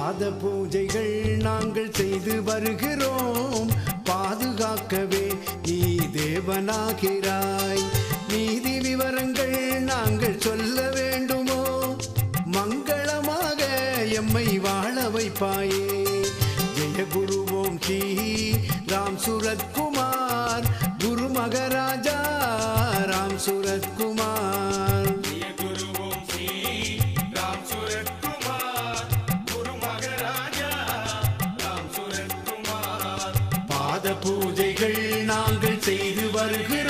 பாத பூஜைகள் நாங்கள் செய்து வருகிறோம். பாதுகாக்கவே நீ தேவனாகிறாய். நீதி விவரங்கள் நாங்கள் சொல்ல வேண்டுமோ? மங்களமாக எம்மை வாழ வைப்பாயே. ஜெய குரு ஓம் ஸ்ரீ ராம் சுரத்குமார், குரு மகாராஜா ராம் சுரத்குமார். பாத பூஜைகள் நாங்கள் செய்து வருகிறோம்.